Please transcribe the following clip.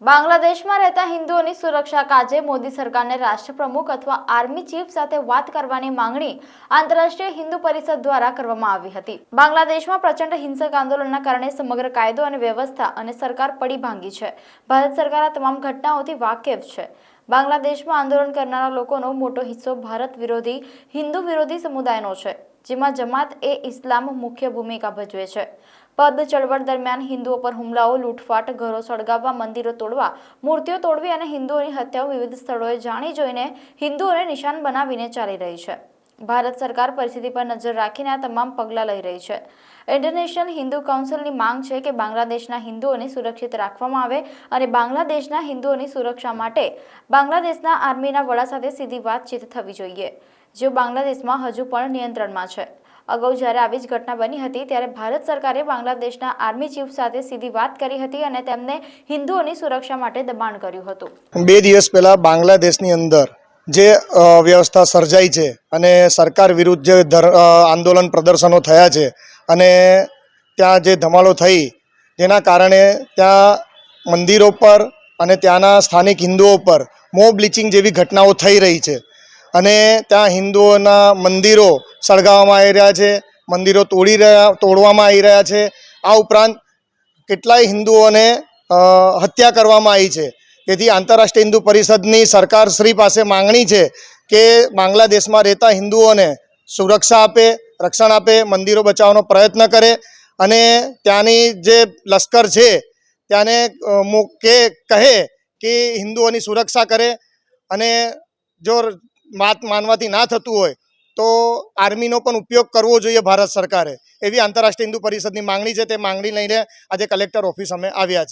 બાંગ્લાદેશમાં રહેતા હિન્દુઓની સુરક્ષા કાજે મોદી સરકારને રાષ્ટ્રપ્રમુખ અથવા આર્મી ચીફ સાથે વાત કરવાની માંગણી આંતરરાષ્ટ્રીય હિન્દુ પરિષદ દ્વારા કરવામાં આવી હતી। બાંગ્લાદેશમાં પ્રચંડ હિંસક આંદોલનના કારણે સમગ્ર કાયદો અને વ્યવસ્થા અને સરકાર પડી ભાંગી છે। ભારત સરકાર આ તમામ ઘટનાઓથી વાકેફ છે। બાંગ્લાદેશમાં આંદોલન કરનારા લોકોનો મોટો હિસ્સો ભારત વિરોધી હિન્દુ વિરોધી સમુદાયનો છે, જેમાં જમાત એ ઇસ્લામ મુખ્ય ભૂમિકા ભજવે છે। પદ ચળવળ દરમિયાન હિન્દુઓ પર હુમલાઓ, લૂંટફાટ, ઘરો સળગાવવા, મંદિરો તોડવા, મૂર્તિઓ તોડવી અને હિન્દુઓની હત્યાઓ વિવિધ સ્થળોએ જાણી જોઈને હિન્દુઓને નિશાન બનાવીને ચાલી રહી છે। ભારત સરકાર પરિસ્થિતિ પર નજર રાખીને આ તમામ પગલાં લઈ રહી છે। ઇન્ટરનેશનલ હિન્દુ કાઉન્સિલની માંગ છે કે બાંગ્લાદેશના હિન્દુઓને સુરક્ષિત રાખવામાં આવે અને બાંગ્લાદેશના હિન્દુઓની સુરક્ષા માટે બાંગ્લાદેશના આર્મીના વડા સાથે સીધી વાતચીત થવી જોઈએ, જેઓ બાંગ્લાદેશમાં હજુ પણ નિયંત્રણમાં છે। અગાઉ જ્યારે આવી જ ઘટના બની હતી ત્યારે ભારત સરકારે બાંગ્લાદેશના આર્મી ચીફ સાથે સીધી વાત કરી હતી અને તેમને હિન્દુઓની સુરક્ષા માટે દબાણ કર્યું હતું। 2 દિવસ પહેલા બાંગ્લાદેશની અંદર જે વ્યવસ્થા સર્જાઈ છે અને સરકાર વિરુદ્ધ જે આંદોલન પ્રદર્શનો થયા છે અને ત્યાં જે ધમાલો થઈ, જેના કારણે ત્યાં મંદિરો પર અને ત્યાંના સ્થાનિક હિન્દુઓ પર મોબ લિંચિંગ જેવી ઘટનાઓ થઈ રહી છે અને ત્યાં હિન્દુઓના મંદિરો સળગાવવામાં આવી રહ્યા છે, મંદિરો તોડવામાં આવી રહ્યા છે। આ ઉપરાંત કેટલાય હિન્દુઓને હત્યા કરવામાં આવી છે। તેથી આંતરરાષ્ટ્રીય હિન્દુ પરિષદની સરકારશ્રી પાસે માંગણી છે કે બાંગ્લાદેશમાં રહેતા હિન્દુઓને સુરક્ષા આપે, રક્ષણ આપે, મંદિરો બચાવવાનો પ્રયત્ન કરે અને ત્યાંની જે લશ્કર છે ત્યાંને કહે કે હિન્દુઓની સુરક્ષા કરે અને જો વાત માનવાથી ના થતું હોય તો આર્મીનો પણ ઉપયોગ કરવો જોઈએ ભારત સરકારે, એવી આંતરરાષ્ટ્રીય હિન્દુ પરિષદની માંગણી છે। તે માંગણી લઈને આજે કલેક્ટર ઓફિસ અમે આવ્યા છે।